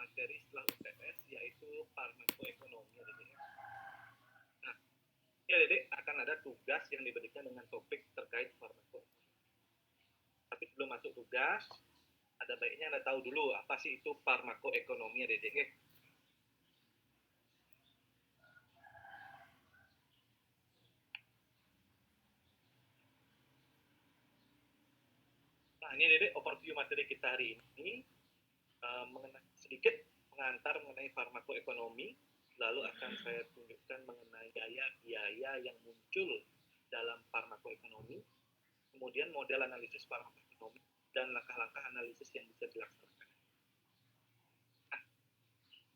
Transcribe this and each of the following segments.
materi setelah UTS yaitu farmakoekonomi ya Dede. Nah, ya Dede akan ada tugas yang diberikan dengan topik terkait farmakoekonomi. Tapi sebelum masuk tugas, ada baiknya Anda tahu dulu apa sih itu farmakoekonomi ya Dede. Nah, ini Dede overview materi kita hari ini sedikit mengantar mengenai farmakoekonomi, lalu akan saya tunjukkan mengenai biaya yang muncul dalam farmakoekonomi, kemudian model analisis farmakoekonomi, dan langkah-langkah analisis yang bisa dilaksanakan. Nah,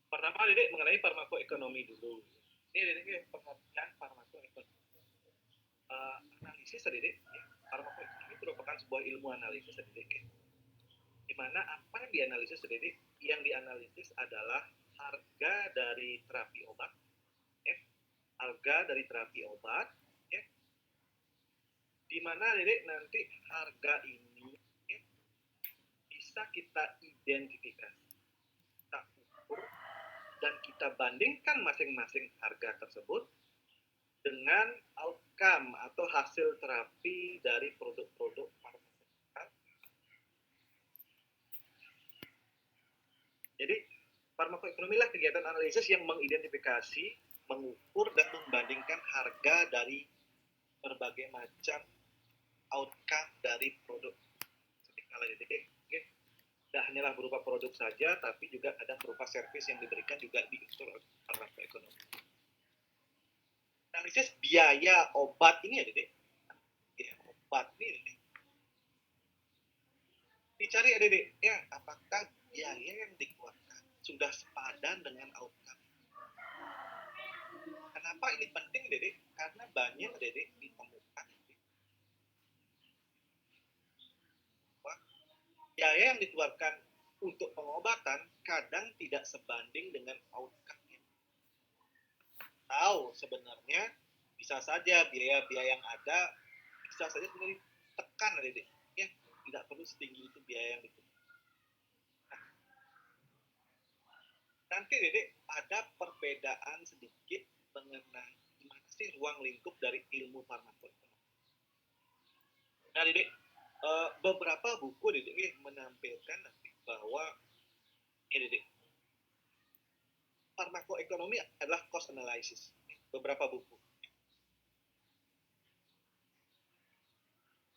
pertama Dede mengenai farmakoekonomi dulu. Ini Dede pengertian farmakoekonomi. Analisis Dede, farmakoekonomi merupakan sebuah ilmu analisis Dede. Di mana apa yang dianalisis Dede? Yang dianalisis adalah harga dari terapi obat, ya, harga dari terapi obat, ya, di mana Dede nanti harga ini ya, bisa kita identifikasi, kita ukur, dan kita bandingkan masing-masing harga tersebut dengan outcome atau hasil terapi dari produk-produk farmasiutika. Jadi farmakoekonomi lah kegiatan analisis yang mengidentifikasi, mengukur, dan membandingkan harga dari berbagai macam outcome dari produk. Jadi tidak hanyalah berupa produk saja, tapi juga ada berupa servis yang diberikan juga diukur oleh farmakoekonomi. Analisis biaya obat ini ya Dede. Biaya obat ini Dede. Dicari ya Dede, ya apakah biaya yang dikeluarkan sudah sepadan dengan outcome. Kenapa ini penting Dede? Karena banyak Dede ditemukan biaya yang dikeluarkan untuk pengobatan kadang tidak sebanding dengan outcome-nya. Tahu sebenarnya bisa saja biaya-biaya yang ada bisa saja sebenarnya ditekan Dede. Ya, tidak perlu setinggi itu biaya yang dikeluarkan. Nanti Dede ada perbedaan sedikit mengenai gimana sih ruang lingkup dari ilmu farmakoekonomi. Nah Dede, beberapa buku Dede menampilkan nanti bahwa Dede, farmakoekonomi adalah cost analysis. Beberapa buku.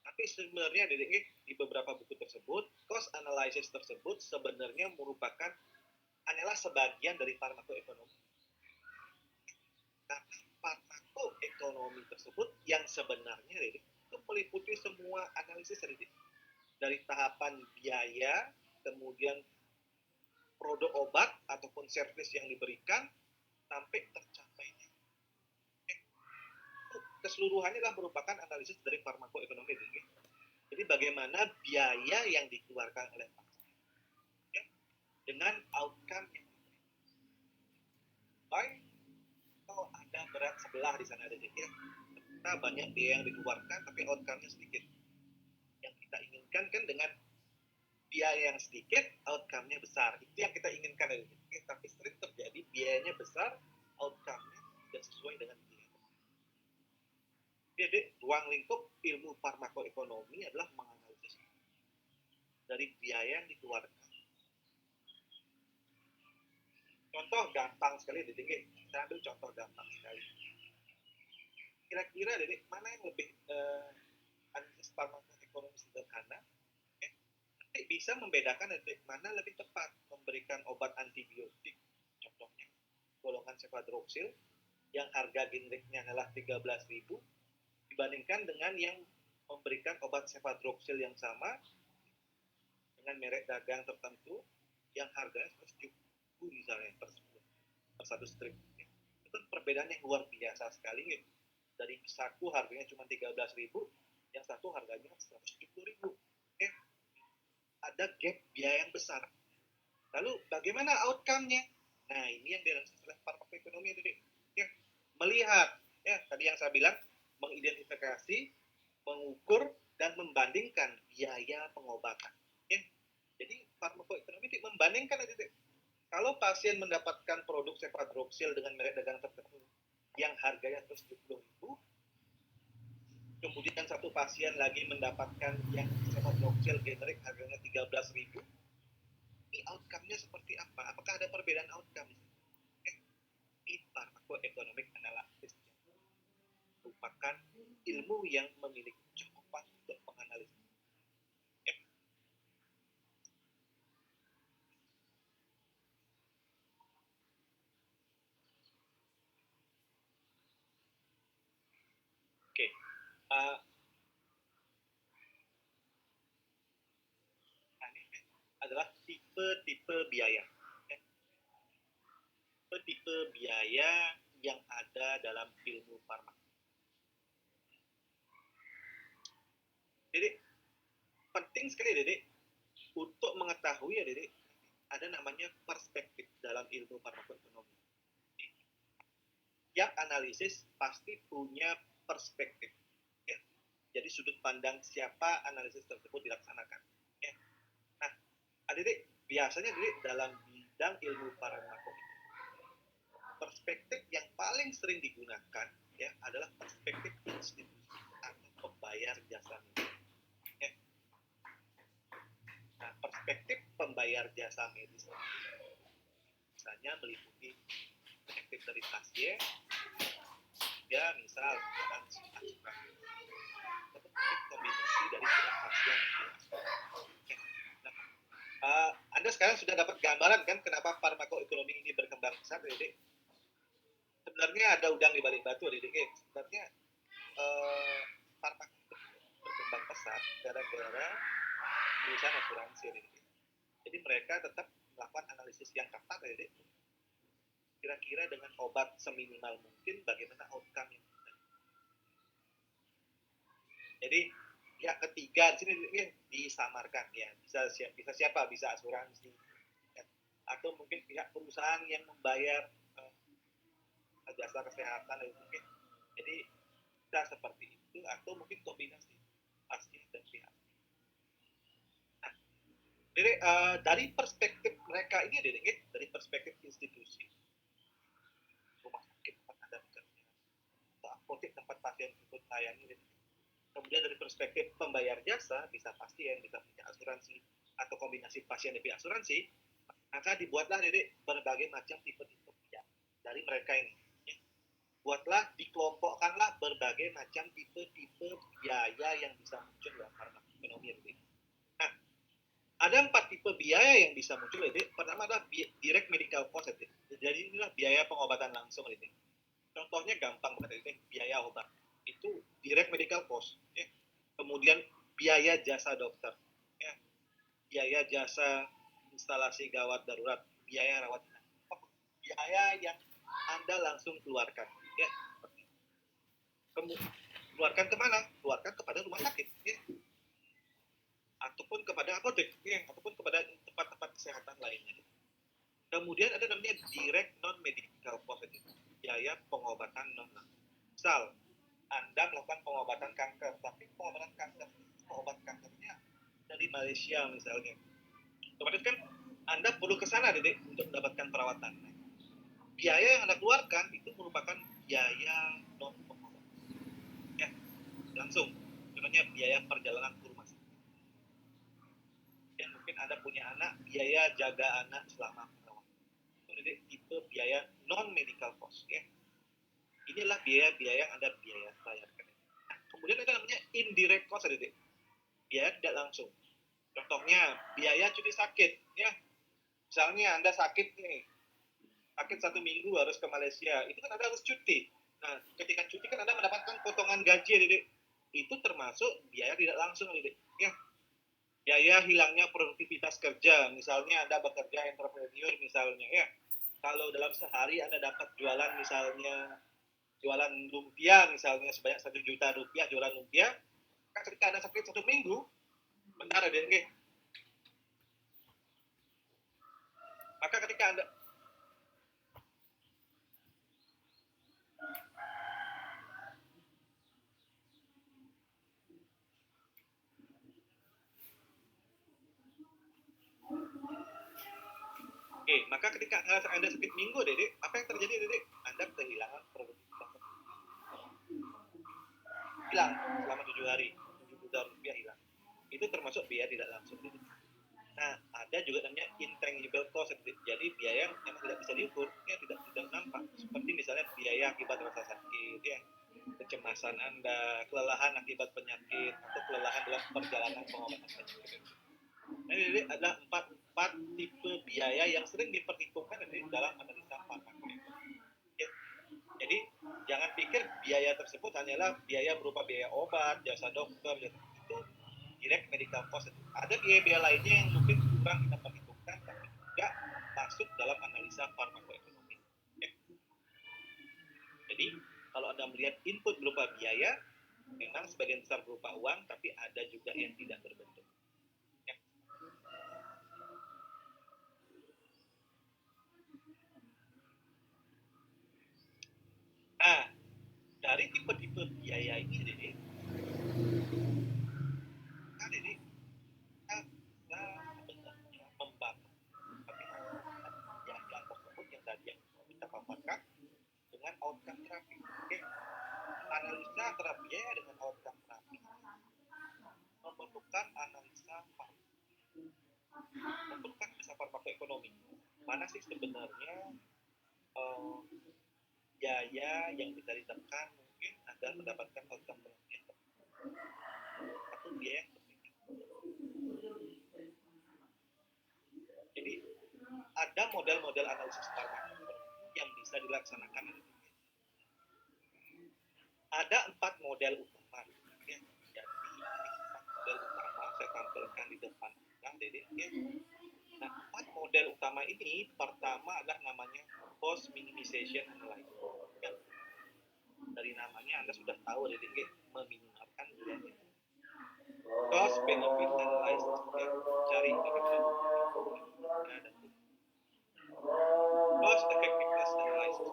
Tapi sebenarnya Dede, di beberapa buku tersebut, cost analysis tersebut sebenarnya merupakan hanyalah sebagian dari farmakoekonomi. Karena farmakoekonomi tersebut yang sebenarnya Dede, itu meliputi semua analisis Dede. Dari tahapan biaya, kemudian produk obat ataupun servis yang diberikan, sampai tercapainya. Keseluruhannya adalah merupakan analisis dari farmakoekonomi Dede. Jadi bagaimana biaya yang dikeluarkan oleh pasien ya, dengan outcome yang baik. Kalau ada berat sebelah di sana Dede ya, kita banyak biaya yang dikeluarkan tapi outcome-nya sedikit. Yang kita inginkan kan dengan biaya yang sedikit, outcome-nya besar. Itu yang kita inginkan Dede. Tapi sering terjadi biayanya besar, outcome-nya tidak sesuai dengan biaya. Jadi ruang lingkup ilmu farmakoekonomi adalah menganalisis dari biaya yang dikeluarkan. Contoh gampang sekali Dede, saya ambil contoh gampang sekali. Kira-kira Dede, mana yang lebih analisis farmakoekonomi sederhana? Nanti bisa membedakan Dede, mana lebih tepat memberikan obat antibiotik, contohnya golongan cefadroxil yang harga generiknya adalah 13.000 dibandingkan dengan yang memberikan obat cefadroxil yang sama dengan merek dagang tertentu yang harganya 170 misalnya per satu strip. Itu perbedaan yang luar biasa sekali gitu. Dari satu harganya cuma 13.000, yang satu harganya 170.000. Ada gap biaya yang besar. Lalu bagaimana outcome-nya? Nah ini yang dianalisis oleh farmakoekonomi ya, melihat ya tadi yang saya bilang, mengidentifikasi, mengukur, dan membandingkan biaya pengobatan. Ya. Jadi farmakoekonomi membandingkan Kalau pasien mendapatkan produk cefadroxil dengan merek dagang tertentu yang harganya 170.000, kemudian satu pasien lagi mendapatkan yang cefadroxil generik harganya 13.000, ini outcome-nya seperti apa? Apakah ada perbedaan outcome? Ini pharmacoeconomic analysis merupakan ilmu yang memiliki cakupan untuk menganalisis. Oke, ini adalah tipe-tipe biaya. Tipe biaya yang ada dalam ilmu farmaka. Jadi penting sekali, Dede, untuk mengetahui ya, Dede, ada namanya perspektif dalam ilmu farmakoekonomi. Tiap analisis pasti punya perspektif. Ya. Jadi sudut pandang siapa analisis tersebut dilaksanakan. Ya. Nah, Dede, biasanya Dede dalam bidang ilmu farmakoekonomi, perspektif yang paling sering digunakan ya adalah perspektif institusi atau pembayar jasa medis. Ya. Nah, perspektif pembayar jasa medis misalnya meliputi perspektif dari pasien, ya misal asuransi, atau kombinasi dari pihak pasien. Nah, Anda sekarang sudah dapat gambaran kan kenapa farmakoekonomi ini berkembang pesat, Dede? Sebenarnya ada udang di balik batu, Dede. Sebenarnya farmakoekonomi berkembang pesat gara-gara perusahaan asuransi, Dede. Jadi mereka tetap melakukan analisis yang ketat, Dede. Kira-kira dengan obat seminimal mungkin bagaimana outcome yang ada. Jadi pihak ketiga di sini disamarkan ya, bisa siapa, bisa asuransi ya. Atau mungkin pihak perusahaan yang membayar jasa kesehatan mungkin. Jadi bisa seperti itu atau mungkin kombinasi pasien dan pihak. Nah, jadi dari perspektif mereka ini dari perspektif institusi, rumah sakit tempat Anda bekerja, atau apotek tempat pasien ikut layani. Kemudian dari perspektif pembayar jasa, bisa pasien, bisa punya asuransi, atau kombinasi pasien dan asuransi, maka dibuatlah berbagai macam tipe-tipe biaya dari mereka ini. Buatlah, dikelompokkanlah berbagai macam tipe-tipe biaya yang bisa muncul dalam farmakoekonomi. Nah, ada 4 tipe biaya yang bisa muncul. Pertama adalah direct medical cost. Jadi inilah biaya pengobatan langsung. Contohnya gampang banget, biaya obat itu direct medical cost. Ya. Kemudian biaya jasa dokter, ya. Biaya jasa instalasi gawat darurat, biaya rawat inap, biaya yang Anda langsung keluarkan. Ya. Keluarkan kemana? Keluarkan kepada rumah sakit. Ya. Ataupun kepada apotek, ya. Ataupun kepada tempat-tempat kesehatan lainnya. Kemudian ada namanya direct non-medical cost, biaya pengobatan non-langsung. Misal, Anda melakukan pengobatan kanker, tapi pengobatan kanker, obat kankernya dari Malaysia misalnya. Otomatis kan Anda perlu ke sana, Dedek, untuk mendapatkan perawatan. Biaya yang Anda keluarkan itu merupakan biaya non pengobatan. Ya, langsung. Contohnya biaya perjalanan ke rumah sakit. Dan mungkin Anda punya anak, biaya jaga anak selama perawatan. Itu Dedek, tipe biaya non medical cost. Ya. Inilah biaya-biaya yang Anda bayarkan. Nah, kemudian ada namanya indirect cost, Dedek. Biaya tidak langsung. Contohnya biaya cuti sakit, ya. Misalnya Anda sakit nih, sakit 1 minggu harus ke Malaysia, itu kan Anda harus cuti. Nah, ketika cuti kan Anda mendapatkan potongan gaji, Dedek. Itu termasuk biaya tidak langsung, Dedek. Ya. Biaya hilangnya produktivitas kerja, misalnya Anda bekerja entrepreneur misalnya, ya. Kalau dalam sehari Anda dapat jualan misalnya jualan lumpia misalnya sebanyak 1 juta rupiah jualan lumpia, ketika Anda sakit 1 minggu, benar ada maka ketika Anda Maka ketika Anda sakit minggu, Dedek, apa yang terjadi, Dedek? Anda kehilangan produktivitas. Hilang selama 7 hari, 7 juta rupiah hilang. Itu termasuk biaya tidak langsung, Dedek. Nah, ada juga namanya intangible cost, jadi biaya yang memang tidak bisa diukur, ya tidak nampak. Seperti misalnya biaya akibat rasa sakit, ya, kecemasan Anda, kelelahan akibat penyakit, atau kelelahan dalam perjalanan pengobatan penyakit. Nah, ini adalah empat tipe biaya yang sering diperhitungkan dalam analisa farmakoekonomi. Ya. Jadi jangan pikir biaya tersebut hanyalah biaya berupa biaya obat, jasa dokter, itu direct medical cost. Ada biaya-biaya lainnya yang mungkin kurang kita perhitungkan, tapi juga masuk dalam analisa farmakoekonomi. Ya. Jadi kalau Anda melihat input berupa biaya, memang sebagian besar berupa uang, tapi ada juga yang tidak berbentuk. Ya. Nah, dari tipe-tipe biaya ini, Dede, kita sebenarnya membangun biaya tersebut yang tadi yang kita paparkan dengan outcome terapi. Oke. Analisa antara biaya dengan outcome terapi membutuhkan analisa farmakoekonomi. Mana sih sebenarnya biaya yang bisa ditekan mungkin agar mendapatkan outcome terapi yang tepat, atau biaya yang tertinggi. Jadi ada model-model analisis farmakoekonomi yang bisa dilaksanakan. Ada 4 model utama. Ya. Jadi 4 model utama saya tampilkan di depan Anda, Dede. Ya. Nah, 4 model utama ini pertama adalah namanya cost minimization analysis. Ya. Dari namanya Anda sudah tahu, Dede, meminimalkan biaya. Cost benefit analysis, ya. Cari cost effectiveness analysis,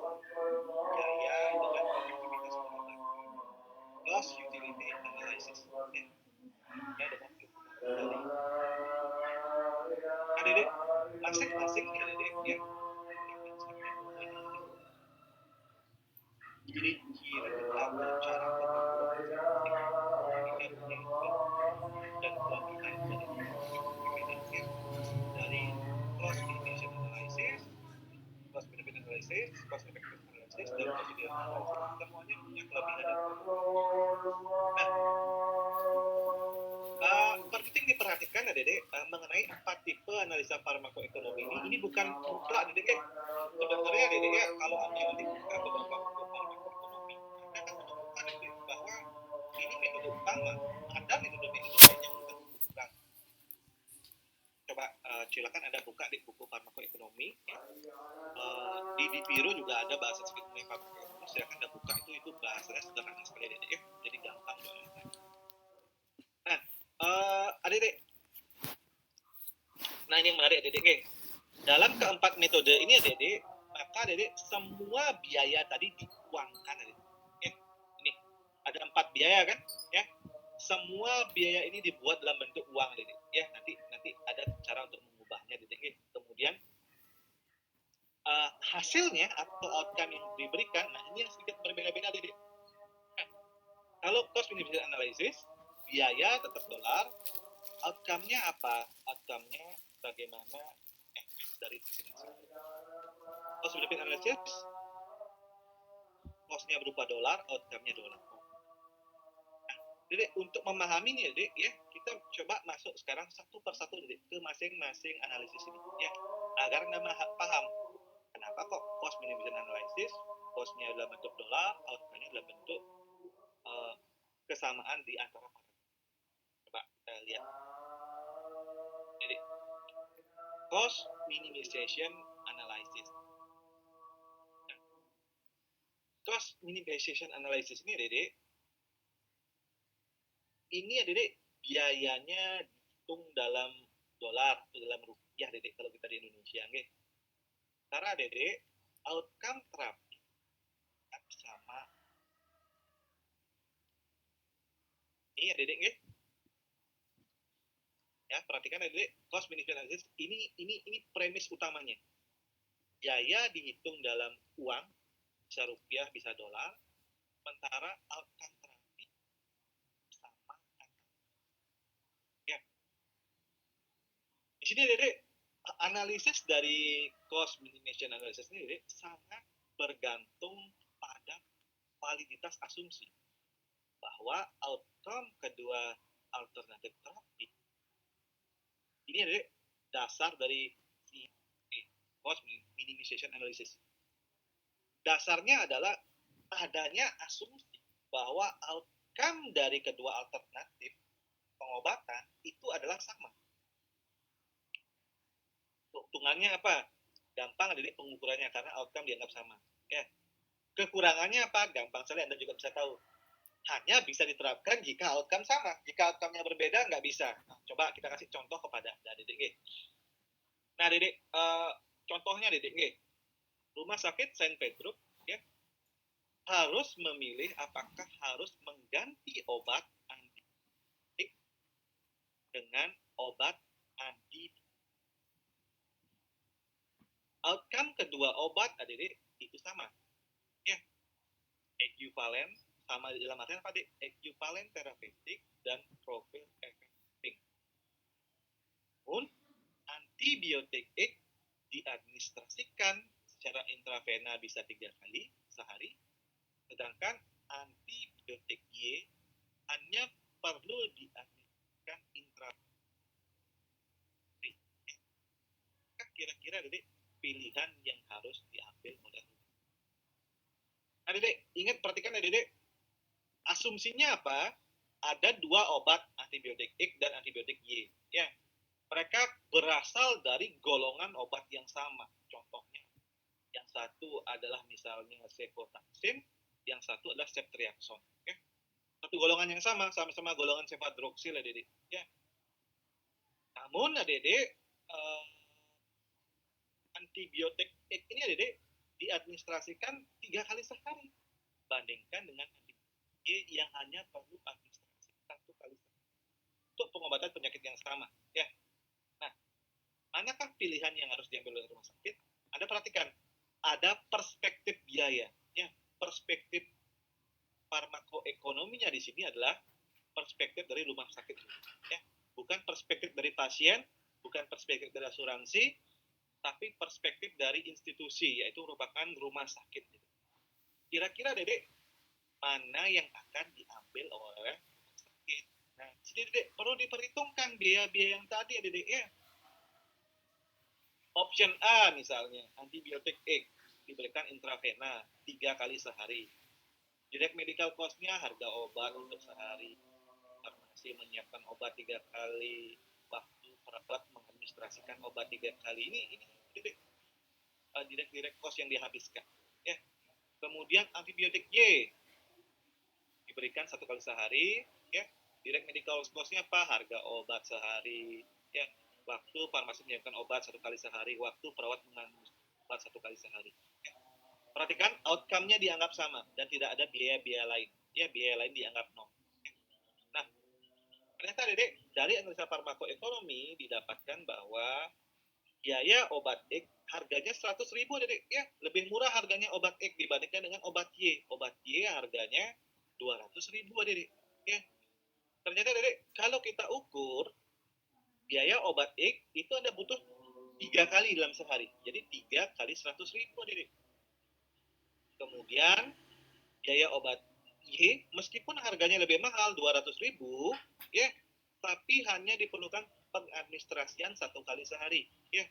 biaya dengan efektivitas pengobatan. Cost utility analysis, ya, dengan dari. Nah, Dede, masing-masing ya, Dede, ya. Ciri-ciri atau cara dan kelebihan dari cost minimization analysis, cost benefit analysis, cost effectiveness analysis, dan cost utility analysis. Semuanya punya kelebihan dan penting diperhatikan ya, Dede, mengenai 4 tipe analisa farmakoekonomi ini bukan mutlak, Dede. Sebenarnya, Dede, ya, kalau Anda nanti buka beberapa buku farmakoekonomi, Anda akan menemukan, Dede, bahwa ini metode utama. Ada metode-metode lain yang bukan bukan. Coba silakan Anda buka di buku farmakoekonomi. Ya. Di Biro juga ada bahasa sedikit mengenai farmakoekonomi. Silakan Anda buka, itu bahasanya sederhana sekali, Dede, ya. Jadi gampang banget. Nah, Adik-adik. Nah, ini yang menarik, Adik-adik. Dalam keempat metode ini, Adik-adik, maka Adik-adik semua biaya tadi dituangkan, Adik-adik. Ya, ini ada 4 biaya kan? Ya, semua biaya ini dibuat dalam bentuk uang, Adik-adik. Ya, nanti ada cara untuk mengubahnya, Adik-adik. Kemudian hasilnya atau outcome yang diberikan, nah ini yang sedikit berbeda-beda, Adik-adik. Nah, kalau cost benefit analysis, biaya tetap dolar, outcome-nya apa? Outcome-nya bagaimana efek dari masing-masing. Cost benefit analysis, cost-nya berupa dolar, outcome-nya dolar. Nah, Dede, untuk memahami nih, Dede, ya, kita coba masuk sekarang satu persatu, Dede, ke masing-masing analisis ini, ya, agar Anda paham kenapa kok cost benefit analysis, cost-nya dalam bentuk dolar, outcome-nya dalam bentuk kesamaan di antara parameter. Coba kita lihat. Jadi, cost minimization analysis. Nah, cost minimization analysis ini, Dede, ini ya, Dede, biayanya dihitung dalam dolar atau dalam rupiah, Dede, kalau kita di Indonesia, nggih. Karena, Dede, outcome terapi sama. Ini ya, Dede, nggih. Ya, perhatikan, Dede, cost benefit analysis ini premis utamanya. biaya dihitung dalam uang, bisa rupiah, bisa dolar, sementara outcome terapi sama. Ya, di sini Dede, analisis dari cost minimization analysis ini Dede, sangat bergantung pada validitas asumsi bahwa outcome kedua alternatif terapi ini adalah dasar dari cost minimization analysis. Dasarnya adalah adanya asumsi bahwa outcome dari kedua alternatif pengobatan itu adalah sama. Keuntungannya apa? Gampang jadi pengukurannya karena outcome dianggap sama. Ya. Kekurangannya apa? Gampang sekali Anda juga bisa tahu. Hanya bisa diterapkan jika outcome sama. Jika outcome-nya berbeda, nggak bisa. Nah, coba kita kasih contoh kepada Anda, Dedek. Nah, Dedek, contohnya Dedek, rumah sakit Saint Petrus ya, harus memilih apakah harus mengganti obat antibiotik dengan obat anti. Outcome kedua obat Dedek itu sama. Ya, ekuivalen sama dalam artian apa, Dek? Ekuivalen terapeutik dan profil efektif. Namun antibiotik diadministrasikan secara intravena bisa 3 kali sehari, sedangkan antibiotik Y hanya perlu diadministrasikan intravena. Kira-kira Dedek pilihan yang harus diambil oleh. Nah Dedek, ingat perhatikan ya Dedek, asumsinya apa? Ada dua obat antibiotik X dan antibiotik Y. Ya, mereka berasal dari golongan obat yang sama. Contohnya, yang satu adalah misalnya cefotaxime, yang satu adalah ceftriaxone. Ya. Satu golongan yang sama, sama-sama golongan cefadroxil ya Dede. Ya. Namun ya Dede, antibiotik ini ya Dede diadministrasikan 3 kali sehari, bandingkan dengan antibiotik yang hanya perlu administrasi 1 kali sehari untuk pengobatan penyakit yang sama. Ya. Nah, manakah pilihan yang harus diambil oleh rumah sakit? Anda perhatikan, ada perspektif biaya. Ya, perspektif farmakoekonominya di sini adalah perspektif dari rumah sakit. Ya, bukan perspektif dari pasien, bukan perspektif dari asuransi, tapi perspektif dari institusi, yaitu merupakan rumah sakit. Kira-kira Dedek, mana yang akan diambil oleh rumah sakit? Nah, jadi Dedek perlu diperhitungkan biaya-biaya yang tadi ya Dedek ya. Option A misalnya, antibiotik X diberikan intravena 3 kali sehari. Direct medical cost-nya harga obat untuk sehari. Farmasi menyiapkan obat 3 kali, waktu perawat mengadministrasikan obat 3 kali. Ini direct cost yang dihabiskan. Ya. Kemudian antibiotik Y diberikan 1 kali sehari. Ya. Direct medical cost-nya apa? Harga obat sehari. Ya. Waktu farmasi menyiapkan obat 1 kali sehari, waktu perawat mengadministrasikan obat 1 kali sehari. Ya. Perhatikan outcome-nya dianggap sama dan tidak ada biaya-biaya lain. Ya, biaya lain dianggap nol. Nah, ternyata Dedek, dari analisa farmakoekonomi didapatkan bahwa biaya obat X harganya 100.000 Dedek. Ya, lebih murah harganya obat X dibandingkan dengan obat Y. Obat Y harganya 200.000 Dedek. Ya. Ternyata Dedek, kalau kita ukur biaya obat X itu Anda butuh 3 kali dalam sehari. Jadi 3 kali 100.000 Dedek. Kemudian biaya obat Y meskipun harganya lebih mahal 200.000 ya, tapi hanya diperlukan pengadministrasian 1 kali sehari ya.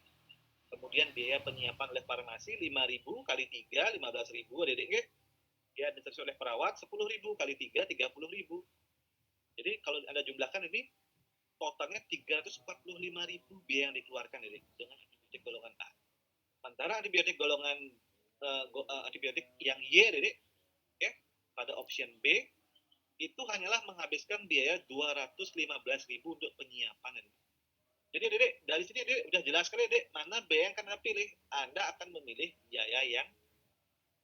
Kemudian biaya penyiapan oleh farmasi 5.000 kali 3 15.000 Dedek ya. Ya, administrasi oleh perawat 10.000 kali 3 30.000. Jadi kalau Anda jumlahkan ini totalnya 345.000 biaya yang dikeluarkan Dedek dengan antibiotik golongan A. Sementara antibiotik golongan antibiotik yang Y Dedek ya, pada option B itu hanyalah menghabiskan biaya 215.000 untuk penyiapan. Jadi Dedek, dari sini Dedek udah jelas sekali Dedek, mana biaya yang akan Anda pilih. Anda akan memilih biaya yang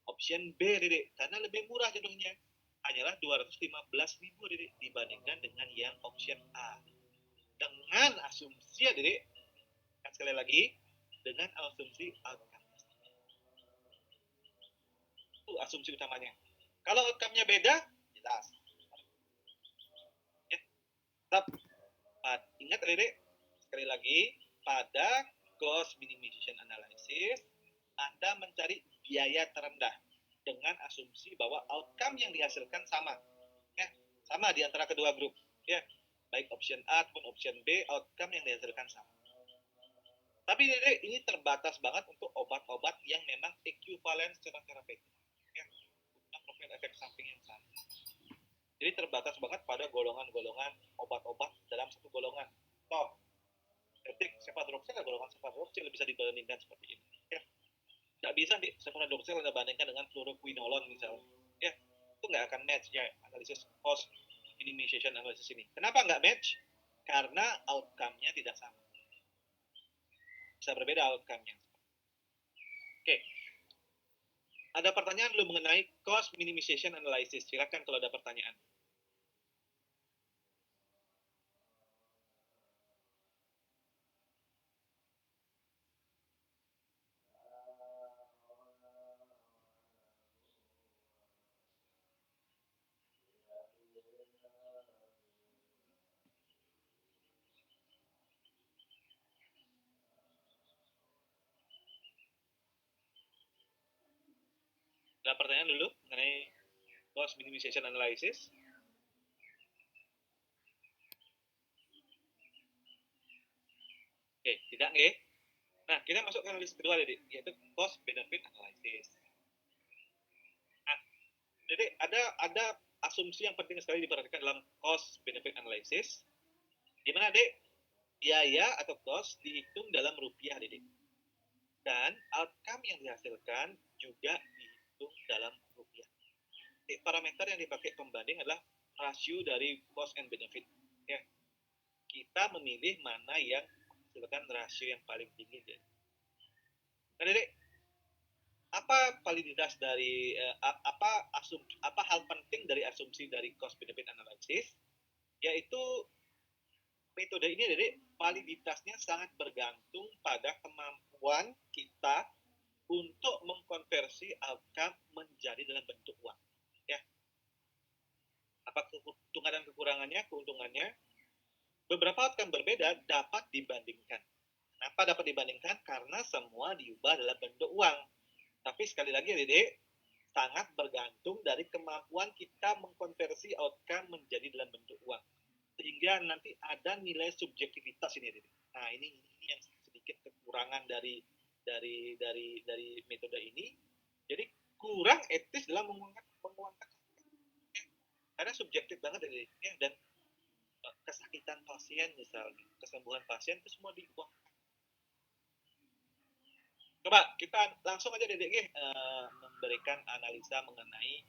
option B Dedek, karena lebih murah jatuhnya. Hanyalah 215.000 Dedek dibandingkan dengan yang option A. Dengan asumsi ya Dedek, sekali lagi, dengan asumsi outcome. asumsi utamanya. Kalau outcome-nya beda, jelas. Ya. Tetap ingat adik, sekali lagi, pada cost minimization analysis, Anda mencari biaya terendah dengan asumsi bahwa outcome yang dihasilkan sama. Ya, sama di antara kedua grup. Ya, baik option A ataupun option B, outcome yang dihasilkan sama. Tapi ini terbatas banget untuk obat-obat yang memang ekuivalen secara terapeutik. Ya, punya profil efek samping yang sama. Jadi terbatas banget pada golongan-golongan obat-obat dalam satu golongan. Toh, cefadroxil golongan cefadroxil bisa dibandingkan seperti ini. Ya, nggak bisa nih cefadroxil Anda bandingkan dengan fluoroquinolone misalnya. Ya, itu nggak akan match ya analisis cost minimization analysis ini. Kenapa nggak match? Karena outcome-nya tidak sama. Bisa berbeda outcome-nya. Oke. Ada pertanyaan dulu mengenai cost minimization analysis. Silakan kalau ada pertanyaan. Ada pertanyaan dulu mengenai cost minimization analysis? Oke, tidak nggih? Nah, kita masuk ke analisis kedua tadi, yaitu cost benefit analysis. Nah, jadi ada asumsi yang penting sekali diperhatikan dalam cost benefit analysis. Di mana, Dek? Biaya atau cost dihitung dalam rupiah, Dek. Dan outcome yang dihasilkan juga dihitung dalam rupiah. Parameter yang dipakai pembanding adalah rasio dari cost and benefit. Ya. Kita memilih mana yang menghasilkan rasio yang paling tinggi. Nah, Dek, apa validitas dari apa hal penting dari asumsi dari cost benefit analysis? Yaitu metode ini, Dek, validitasnya sangat bergantung pada kemampuan kita untuk mengkonversi outcome menjadi dalam bentuk uang. Ya. Apa keuntungan dan kekurangannya? Keuntungannya, beberapa outcome berbeda dapat dibandingkan. Kenapa dapat dibandingkan? Karena semua diubah dalam bentuk uang. Tapi sekali lagi, Dede, sangat bergantung dari kemampuan kita mengkonversi outcome menjadi dalam bentuk uang. Sehingga nanti ada nilai subjektivitas ini, Dede. Nah, ini yang sedikit kekurangan dari metode ini. Jadi kurang etis dalam menguangkan karena subjektif banget Dede. Dan kesakitan pasien misalnya, kesembuhan pasien itu semua diuang. Coba kita langsung aja Dedek memberikan analisa mengenai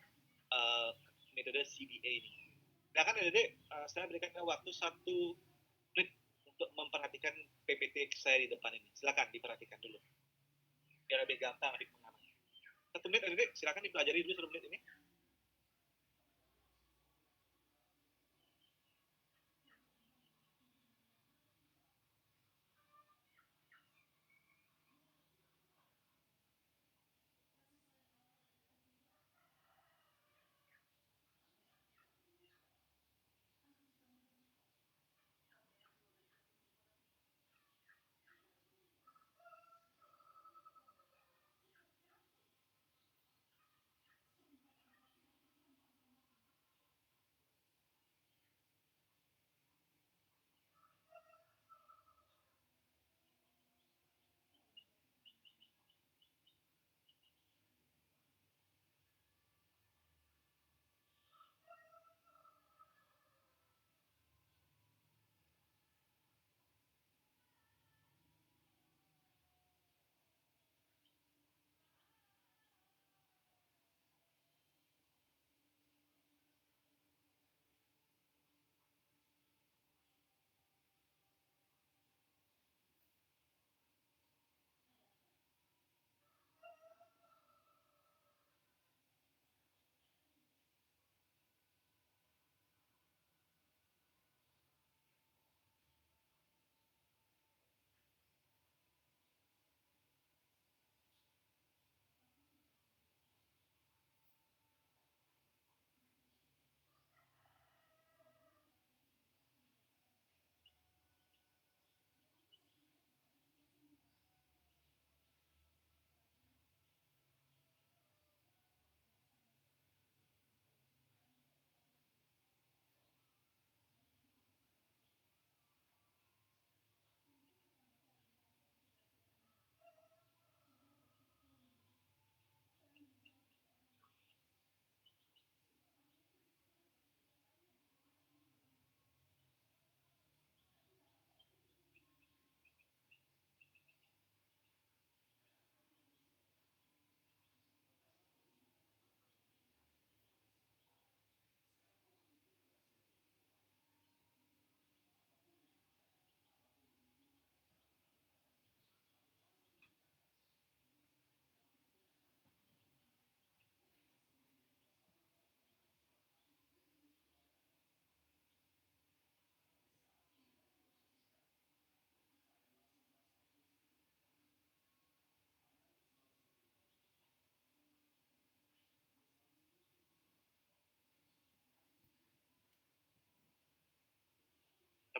metode CBA ini. Silakan Dedek, saya berikan waktu 1 menit untuk memperhatikan PPT saya di depan ini. Silakan diperhatikan dulu. Biar lebih gampang adik mengamati. 1 menit Dedek, silakan dipelajari dulu 1 menit ini.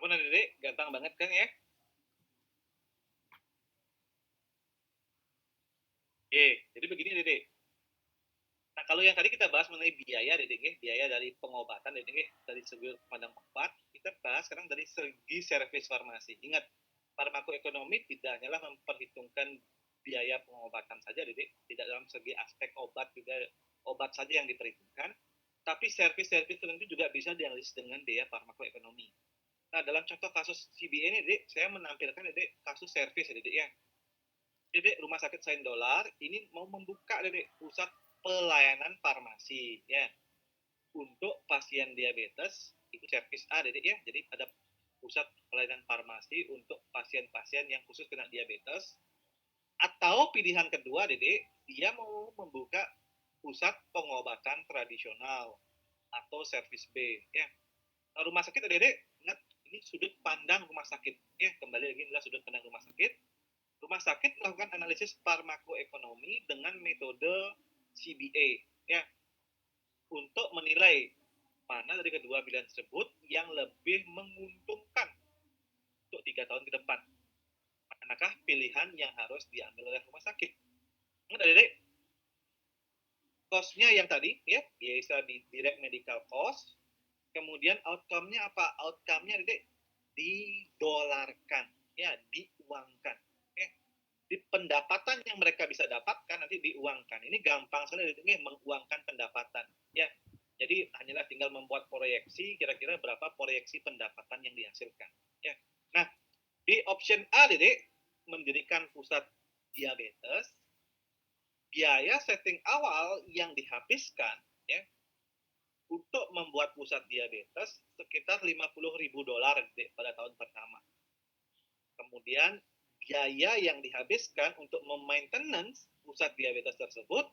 Apa Dede? Gampang banget kan ya? Oke, jadi begini Dede. Nah, kalau yang tadi kita bahas mengenai biaya Dede, biaya dari pengobatan Dede, dari segi pandang obat, kita bahas sekarang dari segi servis farmasi. Ingat, farmakoekonomi tidak hanyalah memperhitungkan biaya pengobatan saja Dede, tidak dalam segi aspek obat juga obat saja yang diperhitungkan, tapi servis-servis tertentu juga bisa dianalisis dengan biaya farmakoekonomi. Nah, dalam contoh kasus CBA ini, Dede, saya menampilkan Dede kasus servis Dede ya. Dede, Rumah Sakit Saint Dolar ini mau membuka Dede pusat pelayanan farmasi ya untuk pasien diabetes, itu servis A Dede ya. Jadi ada pusat pelayanan farmasi untuk pasien-pasien yang khusus kena diabetes. Atau pilihan kedua Dede, dia mau membuka pusat pengobatan tradisional atau servis B ya. Nah, rumah sakit Dede, ingat ini sudut pandang rumah sakit ya, kembali lagi adalah sudut pandang rumah sakit. Rumah sakit melakukan analisis farmakoekonomi dengan metode CBA ya untuk menilai mana dari kedua pilihan tersebut yang lebih menguntungkan untuk 3 tahun ke depan. Manakah pilihan yang harus diambil oleh rumah sakit? Ingat Dede, cost-nya yang tadi ya, biasa di direct medical cost. Kemudian outcome-nya apa? Outcome-nya Dede didolarkan, ya, diuangkan. Ya. Di pendapatan yang mereka bisa dapatkan nanti diuangkan. Ini gampang sekali Dede, menguangkan pendapatan, ya. Jadi hanyalah tinggal membuat proyeksi kira-kira berapa proyeksi pendapatan yang dihasilkan, ya. Nah, di option A Dede, mendirikan pusat diabetes, biaya setting awal yang dihabiskan ya untuk membuat pusat diabetes sekitar $50.000 pada tahun pertama. Kemudian biaya yang dihabiskan untuk memaintenance pusat diabetes tersebut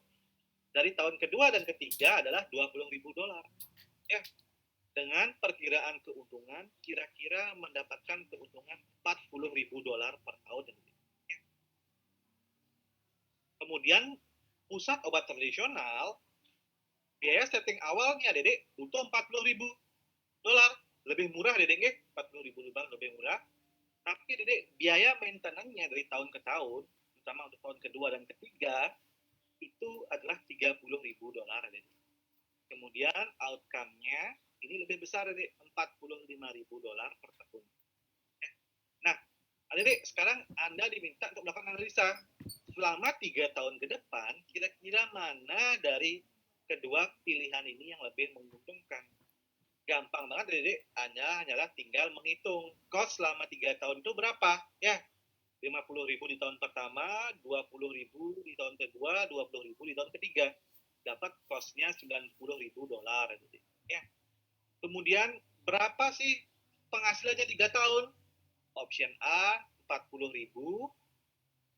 dari tahun kedua dan ketiga adalah $20.000. Ya, dengan perkiraan keuntungan kira-kira mendapatkan keuntungan $40.000 per tahun. Ya. Kemudian pusat obat tradisional biaya setting awalnya Dedek butuh $40.000, lebih murah Dedek, $40.000 lebih murah. Tapi Dedek biaya maintenance-nya dari tahun ke tahun, terutama untuk tahun kedua dan ketiga, itu adalah $30.000 Dedek. Kemudian outcome-nya ini lebih besar Dedek, $45.000 per tahun. Nah, Dedek sekarang Anda diminta untuk melakukan analisa selama 3 tahun ke depan, kira-kira mana dari kedua pilihan ini yang lebih menguntungkan. Gampang banget Dedek, Anda hanyalah tinggal menghitung cost selama 3 tahun itu berapa ya. 50.000 di tahun pertama, 20.000 di tahun kedua, 20.000 di tahun ketiga. Dapat costnya $90.000 ya. Kemudian berapa sih penghasilannya 3 tahun? Option A 40.000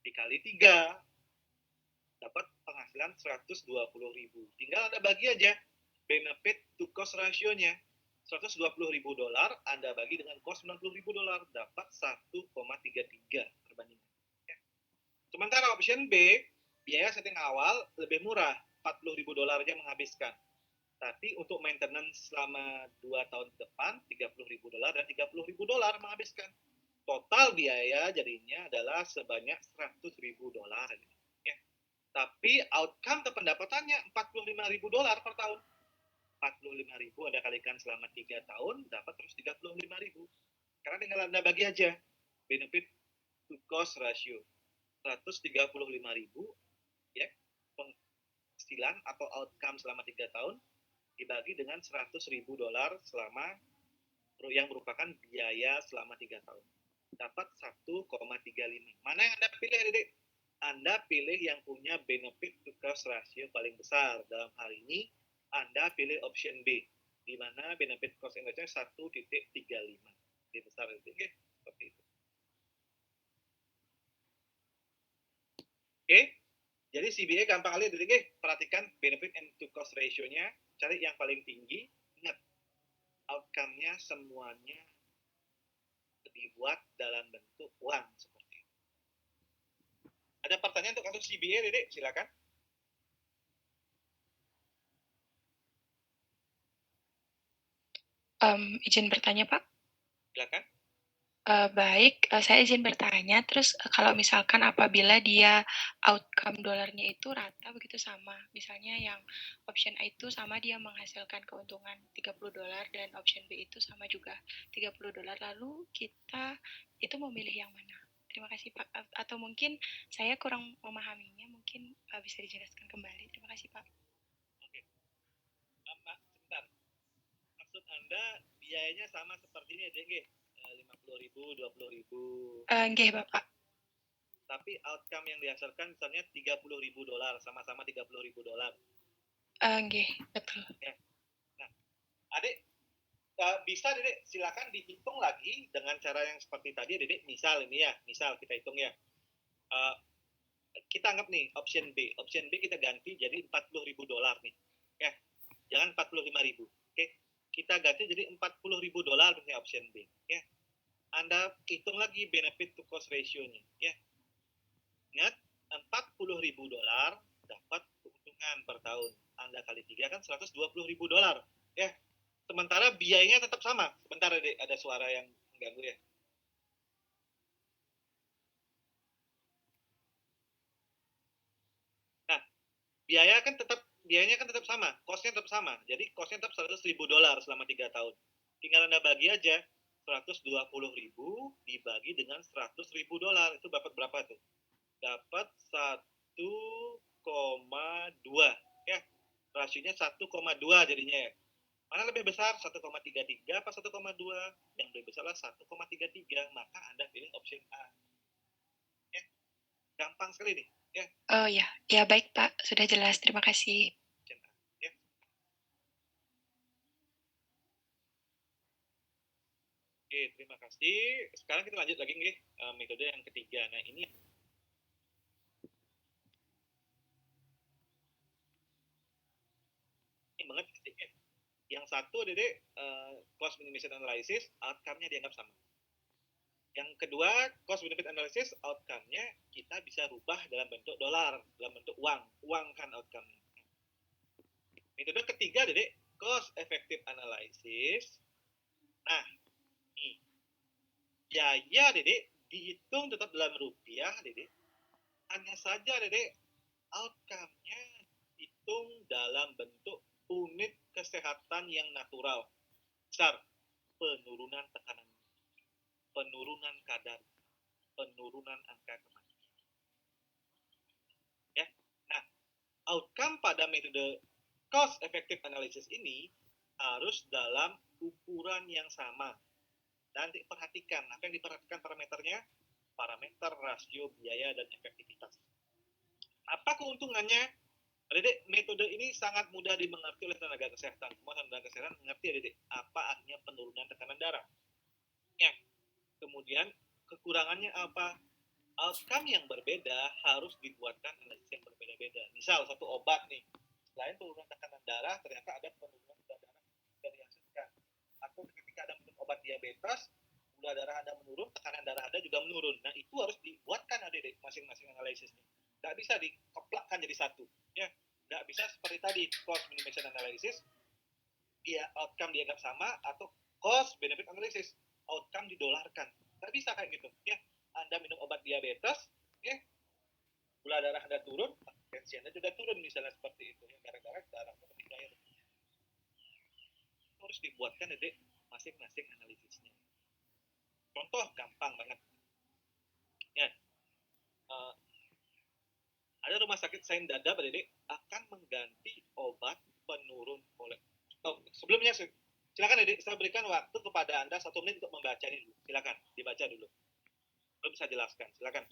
dikali 3 dapat penghasilan 120.000. Tinggal Anda bagi aja benefit to cost ratio-nya. $120.000 Anda bagi dengan cost $90.000 dapat 1,33 perbandingan. Ya. Sementara option B, biaya setting awal lebih murah, $40.000 aja menghabiskan. Tapi untuk maintenance selama 2 tahun ke depan, $30.000 dan $30.000 menghabiskan. Total biaya jadinya adalah sebanyak $100.000. Ya. Tapi outcome ke pendapatannya $45.000 per tahun. 45.000 Anda kalikan selama 3 tahun, dapat terus 35.000. Karena tinggal Anda bagi aja benefit to cost ratio. 135.000 ya, penghasilan atau outcome selama 3 tahun dibagi dengan $100.000 selama yang merupakan biaya selama 3 tahun. Dapat 1,35. Mana yang Anda pilih, Dedek? Anda pilih yang punya benefit to cost ratio paling besar. Dalam hal ini, Anda pilih option B, di mana benefit cost index-nya 1,35. Lebih besar, Dedek. Seperti itu. Oke, jadi CBA gampang kali, Dedek. Perhatikan benefit and to cost ratio-nya, cari yang paling tinggi. Ingat, outcome-nya semuanya dibuat dalam bentuk uang seperti itu. Ada pertanyaan untuk kasus CBA, Dedek? Silakan. Izin bertanya, Pak. Silakan. Baik, saya izin bertanya, terus kalau misalkan apabila dia outcome dolarnya itu rata begitu sama, misalnya yang option A itu sama dia menghasilkan keuntungan $30 dan option B itu sama juga $30, lalu kita itu memilih yang mana? Terima kasih Pak. Atau mungkin saya kurang memahaminya, mungkin bisa dijelaskan kembali. Terima kasih Pak. Oke, sebentar. Maksud Anda biayanya sama seperti ini ya, DG? 50.000, 20.000. Nggih, Bapak. Tapi outcome yang dihasilkan misalnya $30.000, sama-sama $30.000. Nggih, betul. Ya. Nah, adik bisa Dedek silakan dihitung lagi dengan cara yang seperti tadi Dedek. Misal ini ya, misal kita hitung ya. Kita anggap nih option B kita ganti jadi $40.000 nih. Ya, jangan 45.000. Oke, kita ganti jadi $40.000 nih option B. Ya, Anda hitung lagi benefit to cost ratio-nya. Ya, ingat $40.000 dapat keuntungan per tahun. Anda kali 3 kan $120.000. Ya, sementara biayanya tetap sama. Sebentar ada suara yang mengganggu ya. Nah, biayanya kan tetap sama, costnya tetap sama. Jadi costnya tetap $100.000 selama 3 tahun. Tinggal Anda bagi aja 120.000 dibagi dengan $100.000 itu dapat berapa tuh? Dapat 1,2 ya. Rasionya 1,2 jadinya ya. Mana lebih besar? 1,33 apa 1,2? Yang lebih besar lah 1,33. Maka Anda pilih option A. Ya. Gampang sekali nih. Ya. Oh ya, ya baik Pak, sudah jelas. Terima kasih. Option A. Ya. Oke, terima kasih. Sekarang kita lanjut lagi nih metode yang ketiga. Nah, ini banget sedikit. Yang satu Dede cost minimization analysis, outcome-nya dianggap sama. Yang kedua, cost benefit analysis, outcome-nya kita bisa rubah dalam bentuk dolar, dalam bentuk uang. Uang kan outcome-nya. Metode ketiga Dede, cost effective analysis. Nah, nih. Biaya Dede dihitung tetap dalam rupiah Dede. Hanya saja Dede outcome-nya hitung dalam bentuk unit kesehatan yang natural. Besar, penurunan tekanan, penurunan kadar, penurunan angka kematian. Ya. Nah, outcome pada metode cost effective analysis ini harus dalam ukuran yang sama. Dan diperhatikan, apa yang diperhatikan parameternya? Parameter rasio biaya dan efektivitas. Apa keuntungannya? Adik, metode ini sangat mudah dimengerti oleh tenaga kesehatan. Semua tenaga kesehatan mengerti adik, apa artinya penurunan tekanan darah. Ya. Kemudian kekurangannya apa? Outcome yang berbeda harus dibuatkan analisis yang berbeda-beda. Misal satu obat nih, selain penurunan tekanan darah, ternyata ada penurunan gula darah yang dihasilkan. Atau ketika ada minum obat diabetes, gula darah Anda menurun, tekanan darah Anda juga menurun. Nah, itu harus dibuatkan adik masing-masing analisisnya. Nggak bisa dikeplakkan jadi satu. Ya, nggak bisa seperti tadi cost minimization analysis, dia outcome dianggap sama, atau cost benefit analysis, outcome didolarkan. Nggak bisa kayak gitu. Ya, Anda minum obat diabetes, ya, gula darah Anda turun, tensi Anda juga turun misalnya seperti itu. Ya, gara-gara darahnya lebih cair. Harus dibuatkan adik masing-masing analisisnya. Contoh gampang banget. Ya, ada rumah sakit Sain Dada Adik akan mengganti obat penurun kolesterol. Sebelumnya silakan Adik, saya berikan waktu kepada Anda 1 menit untuk membaca ini dulu. Silakan dibaca dulu. Belum bisa jelaskan. Silakan.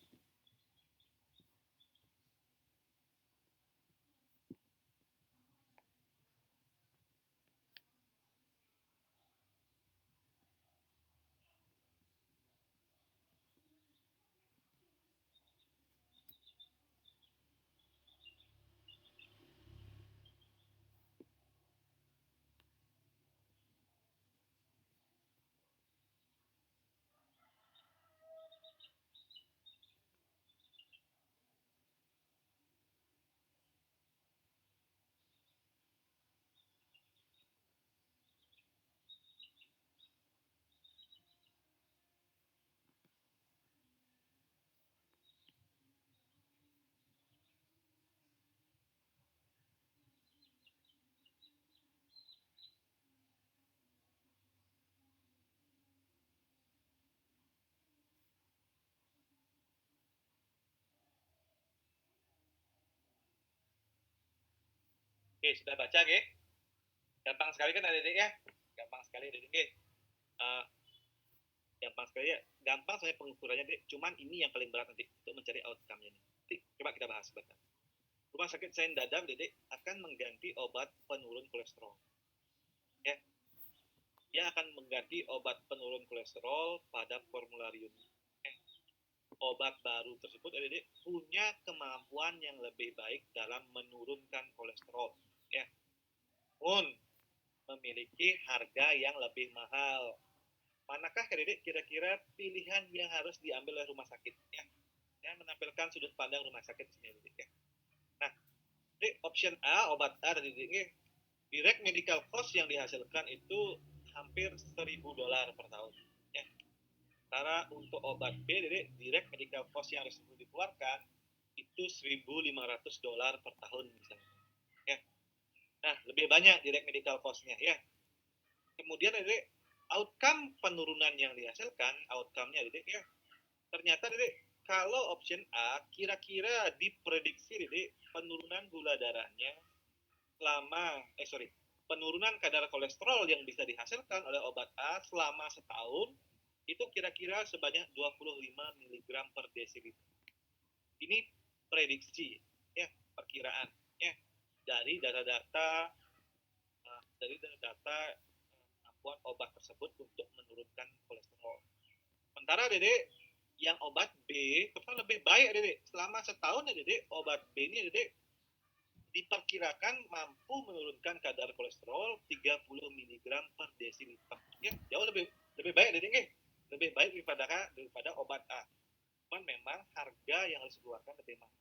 Oke, sudah baca, oke? Gampang sekali kan adik-adik ya? Gampang sekali adik-adik. Gampang sekali ya. Gampang saya pengukurannya, adik. Cuman ini yang paling berat nanti untuk mencari outcome-nya. Nanti coba kita bahas sebentar. Rumah sakit Saint Dadam, adik akan mengganti obat penurun kolesterol. Ya, dia akan mengganti obat penurun kolesterol pada formularium. Obat baru tersebut adik punya kemampuan yang lebih baik dalam menurunkan kolesterol. Ya, pun memiliki harga yang lebih mahal. Manakah adik kira-kira pilihan yang harus diambil oleh rumah sakit? Ya, saya menampilkan sudut pandang rumah sakit di sini adik ya. Nah, adik, option A obat A tadi adik, direct medical cost yang dihasilkan itu hampir $1.000 per tahun. Ya. Sementara untuk obat B, direct medical cost yang harus dikeluarkan itu $1.500 per tahun misalnya. Ya. Nah, lebih banyak direct medical cost-nya ya. Kemudian outcome penurunan yang dihasilkan, outcome-nya ya. Ternyata kalau option A kira-kira diprediksi penurunan gula darahnya penurunan kadar kolesterol yang bisa dihasilkan oleh obat A selama setahun itu kira-kira sebanyak 25 mg per desiliter. Ini prediksi, ya, perkiraan, ya, dari data-data kemampuan obat tersebut untuk menurunkan kolesterol. Sementara yang obat B itu kan lebih baik selama setahun obat B ini diperkirakan mampu menurunkan kadar kolesterol 30 mg per desiliter. Ya, jauh lebih baik lebih baik daripada obat A. Cuman memang harga yang harus dikeluarkan lebih mahal.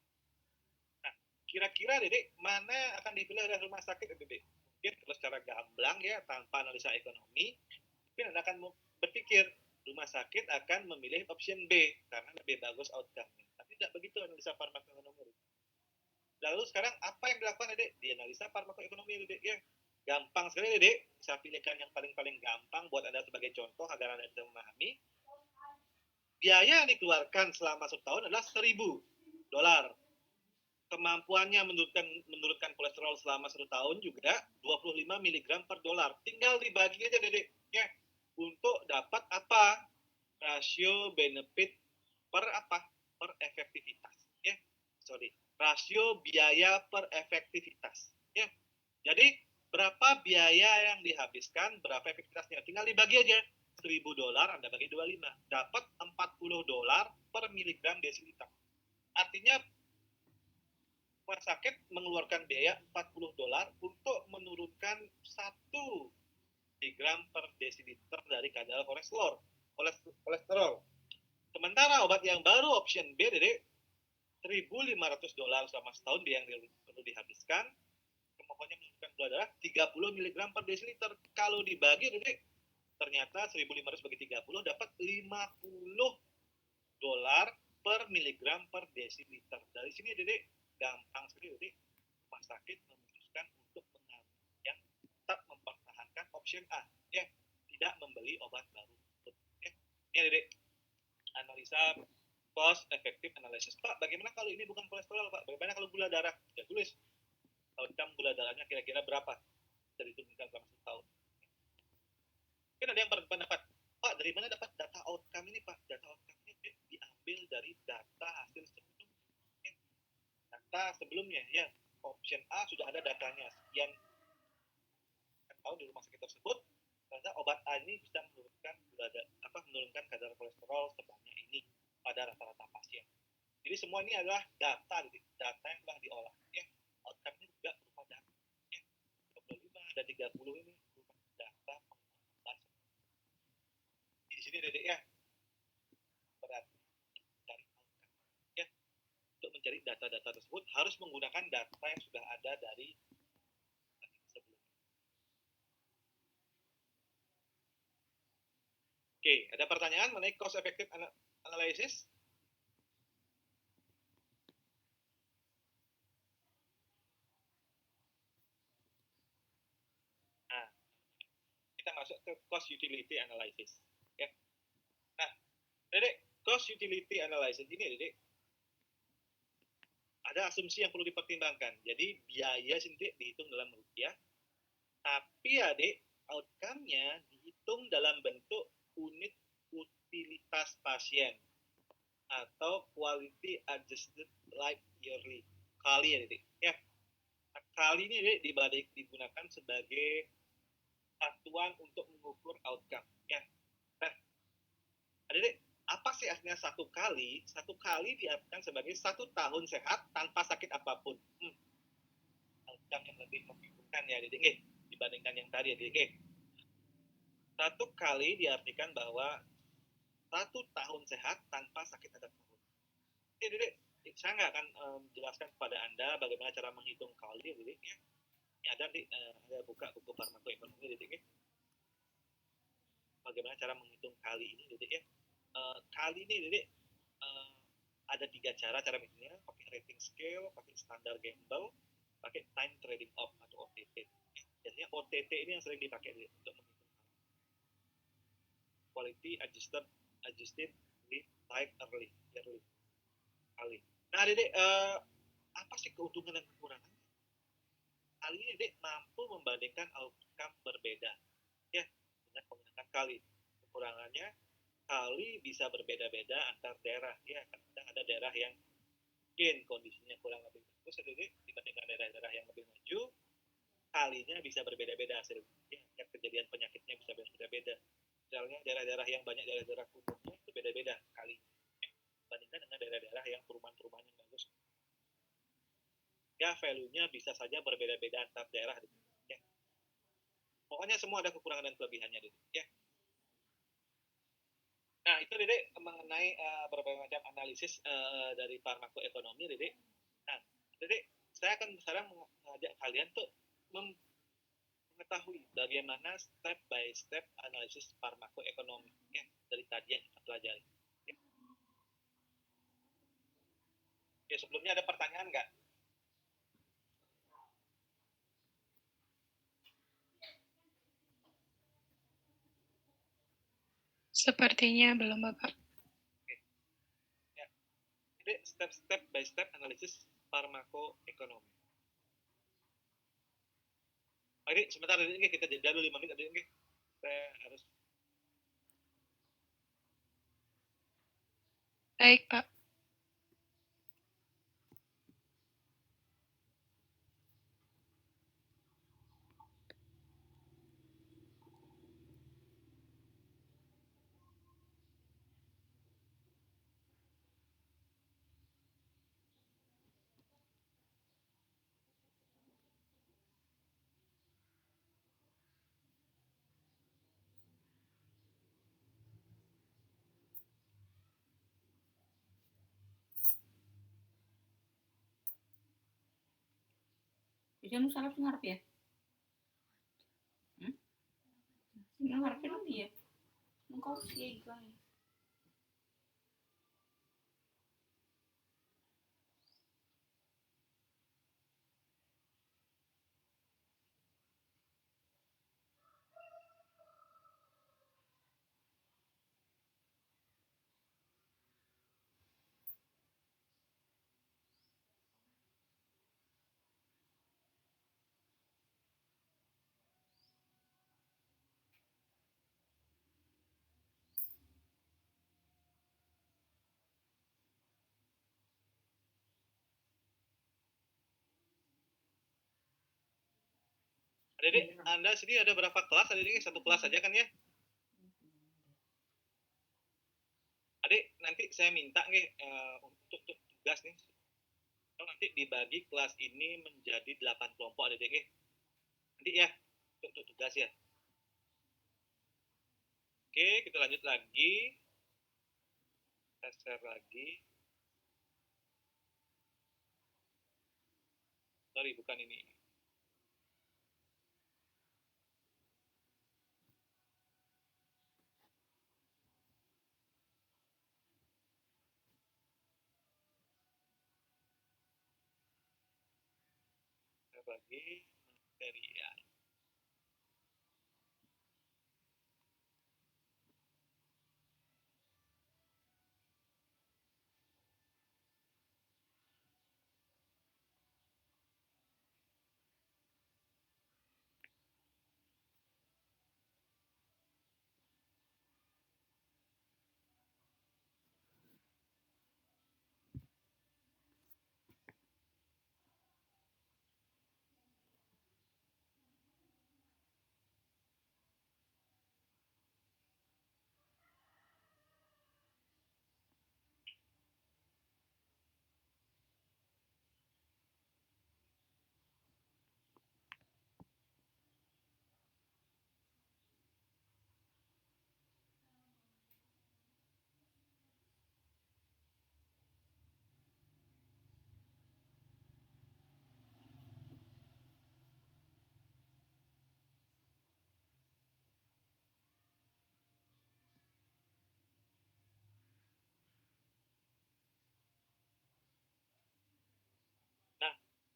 Nah, kira-kira mana akan dipilih oleh rumah sakit Mungkin kalau secara gamblang ya tanpa analisa ekonomi, mungkin Anda akan berpikir rumah sakit akan memilih option B karena lebih bagus outcome-nya. Tapi tidak begitu analisa farmakoekonomi. Lalu sekarang apa yang dilakukan dianalisa farmakoekonomi ya. Gampang sekali saya pilihkan yang paling gampang buat Anda sebagai contoh agar Anda bisa memahami. Biaya yang dikeluarkan selama 1 tahun adalah $1.000. Kemampuannya menurunkan kolesterol selama 1 tahun juga 25 mg per dolar. Tinggal dibagi aja ya. Untuk dapat apa? Rasio benefit per apa? Per efektivitas. Ya. Rasio biaya per efektivitas. Ya. Jadi berapa biaya yang dihabiskan, berapa efektivitasnya. Tinggal dibagi aja. $1.000 Anda bagi 25. Dapat $40 per miligram desiliter. Artinya rumah sakit mengeluarkan biaya $40 untuk menurunkan 1 miligram per desiliter dari kadar kolesterol. Sementara obat yang baru option B $1.500 selama setahun yang perlu dihabiskan. Kemampuannya menurunkan gula darah 30 mg per desiliter. Kalau dibagi ternyata 1.500 bagi 30 dapat $50 per miligram per desiliter. Dari sini gampang sekali rumah sakit memutuskan untuk mengambil yang tetap mempertahankan option A, ya, tidak membeli obat baru. Ya. Ini analisa cost effective analysis. Pak, bagaimana kalau ini bukan kolesterol, Pak? Bagaimana kalau gula darah? Ya tulis. Outcome gula darahnya kira-kira berapa? Dari diturunkan selama 1 tahun. Mungkin ada yang berpendapat, Pak, dari mana dapat data outcome ini, Pak? Data outcome ini diambil dari data hasil sebelumnya. Ya. Data sebelumnya, ya. Option A sudah ada datanya. Sekian tahun di rumah sakit tersebut, karena obat A ini bisa menurunkan kadar kolesterol sebanyak ini pada rata-rata pasien. Jadi semua ini adalah data yang telah diolah. Ya. Outcome-nya juga berupa data. Ya. 25 dan 30 ini berupa data pengembangan. Di sini ya, berarti mencari outcome. Ya. Untuk mencari data-data tersebut harus menggunakan data yang sudah ada dari sebelumnya. Oke, ada pertanyaan mengenai cost effective analysis? Nah, kita masuk ke cost utility analysis. Ya. Nah, cost utility analysis ini ada asumsi yang perlu dipertimbangkan. Jadi biaya sendiri dihitung dalam rupiah, tapi adik outcome-nya dihitung dalam bentuk unit utilitas pasien atau quality adjusted life yearly kali ya adik ya. Nah, kali ini adik digunakan sebagai satuan untuk mengukur outcome ya. Nah, adik apa sih artinya satu kali? Satu kali diartikan sebagai 1 tahun sehat tanpa sakit apapun. Outcome yang lebih membingungkan ya adik dibandingkan yang tadi adik. Satu kali diartikan bahwa 1 tahun sehat tanpa sakit apapun. Jadi saya nggak akan menjelaskan kepada Anda bagaimana cara menghitung kali, ya. Ini ada buka buku farmakoekonomi, ya. Bagaimana cara menghitung kali ini, ya. Kali ini, ada 3 cara menghitungnya, pakai rating scale, pakai standar gamble, pakai time trading off atau OTT. Biasanya OTT ini yang sering dipakai untuk menghitung quality adjusted life yearly kali. Nah, Dedek, apa sih keuntungan dan kekurangan? Kali ini Dedek mampu membandingkan outcome berbeda, ya, dengan menggunakan kali. Kekurangannya, kali bisa berbeda-beda antar daerah, ya. Kadang ada daerah yang mungkin kondisinya kurang lebih bagus, Dedek, dibandingkan daerah-daerah yang lebih maju, kalinya bisa berbeda-beda hasilnya, ya, kejadian penyakitnya bisa berbeda-beda. Misalnya daerah-daerah yang banyak daerah-daerah kumuhnya itu beda-beda kali. Dibandingkan dengan daerah-daerah yang perumahan-perumahan yang bagus, ya value-nya bisa saja berbeda-beda antar daerah, ya. Pokoknya semua ada kekurangan dan kelebihannya, ya. Nah, itu Dedek mengenai berbagai macam analisis dari farmakoekonomi, Dedek. Nah, Dedek, saya akan sekarang mengajak kalian tuh mengetahui bagaimana step by step analisis farmakoekonomi, ya, dari tadi yang kita pelajari. Ya. Ya, sebelumnya ada pertanyaan nggak? Sepertinya belum, Bapak. Oke. Ya. Jadi step by step analisis farmakoekonomi. Ini sebentar, ini kita jeda dulu 5 menit, ini saya harus. Baik, Pak. Jangan salah ngarep ya. Ngarep itu dia. Engkau sih guys. Adik, Anda sendiri ada berapa kelas? Adik, satu kelas saja kan ya? Adik, nanti saya minta nih untuk tugas nih. Nanti dibagi kelas ini menjadi 8 kelompok, adik. Nanti ya, untuk tugas ya. Oke, kita lanjut lagi. Kita share lagi. Sorry, bukan ini. Bagi material.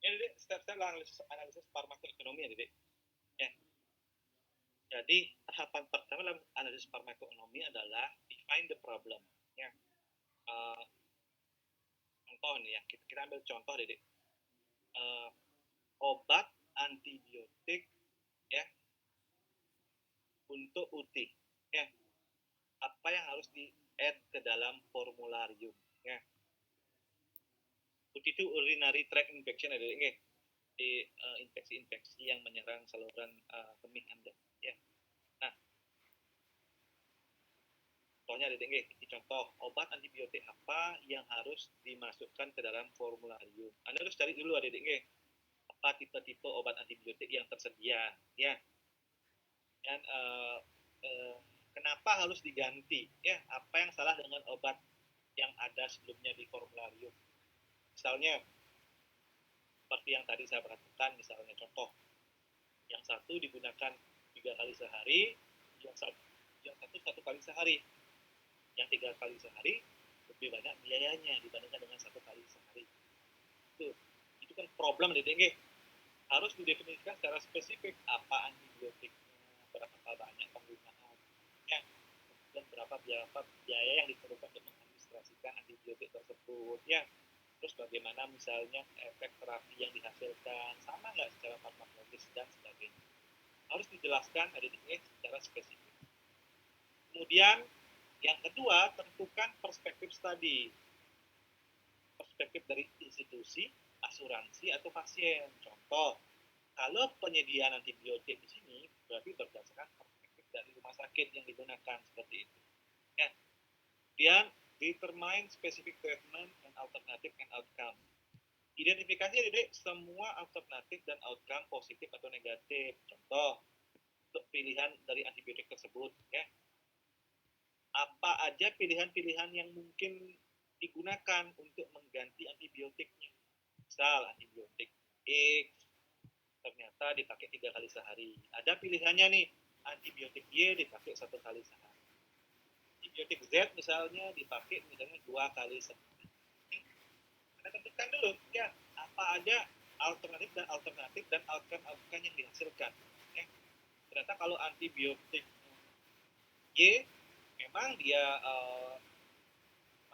Ini Dek, step-step analisis farmakoekonomi ya Dek. Ya. Jadi tahapan pertama dalam analisis farmakoekonomi adalah define the problem. Ya. Contoh nih ya, kita ambil contoh Dek. Obat antibiotik ya untuk UTI ya, apa yang harus di add ke dalam formularium ya. UTI itu urinary tract infection ada di infeksi-infeksi yang menyerang saluran kemih Anda ya. Nah, contohnya ada di contoh obat antibiotik apa yang harus dimasukkan ke dalam formularium. Anda harus cari dulu ada apa tipe-tipe obat antibiotik yang tersedia ya. Dan kenapa harus diganti ya, apa yang salah dengan obat yang ada sebelumnya di formularium. Misalnya seperti yang tadi saya perhatikan, misalnya contoh yang satu digunakan 3 kali sehari, yang satu kali sehari, yang 3 kali sehari lebih banyak biayanya dibandingkan dengan 1 kali sehari. Itu kan problem DDG. Harus didefinisikan secara spesifik apa antibiotiknya, berapa banyak penggunaan ya, dan berapa biaya yang diperlukan untuk mengadministrasikan antibiotik tersebut ya. Terus bagaimana misalnya efek terapi yang dihasilkan, sama nggak secara farmakologis dan sebagainya. Harus dijelaskan ini secara spesifik. Kemudian yang kedua, tentukan perspektif studi. Perspektif dari institusi, asuransi, atau pasien. Contoh, kalau penyediaan antibiotik di sini berarti berdasarkan perspektif dari rumah sakit yang digunakan seperti itu. Ya. Kemudian determine specific treatment and alternative and outcome. Identifikasi jadi semua alternatif dan outcome positif atau negatif. Contoh, untuk pilihan dari antibiotik tersebut ya. Apa aja pilihan-pilihan yang mungkin digunakan untuk mengganti antibiotiknya. Misal antibiotik X ternyata dipakai 3 kali sehari. Ada pilihannya nih, antibiotik Y dipakai 1 kali sehari. Antibiotik Z misalnya dipakai misalnya 2 kali sehari. Kita tentukan dulu ya, apa aja alternatif dan outcome yang dihasilkan. Ya. Ternyata kalau antibiotik Y memang dia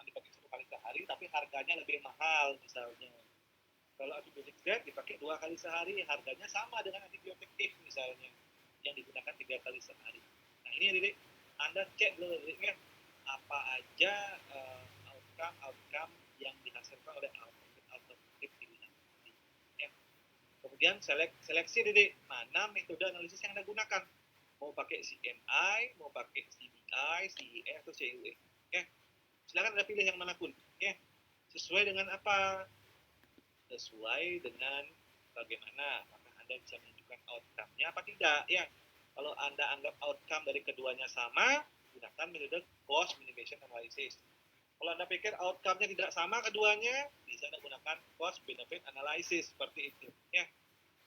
dipakai 1 kali sehari, tapi harganya lebih mahal misalnya. Kalau antibiotik Z dipakai 2 kali sehari, harganya sama dengan antibiotik X misalnya, yang digunakan 3 kali sehari. Nah ini jadi Anda cek dulu ya, apa aja outcome yang dihasilkan oleh alternatif pilihan. Ya. Kemudian seleksi jadi mana metode analisis yang Anda gunakan. Mau pakai CMI, mau pakai CBI, CEA, atau CUE. Ya. Silakan Anda pilih yang manapun. Ya. Sesuai dengan apa? Sesuai dengan bagaimana, apakah Anda bisa menunjukkan outcome-nya apa tidak. Ya. Kalau Anda anggap outcome dari keduanya sama, gunakan metode cost minimization analysis. Kalau Anda pikir outcome-nya tidak sama keduanya, bisa Anda gunakan cost benefit analysis seperti itu. Ya.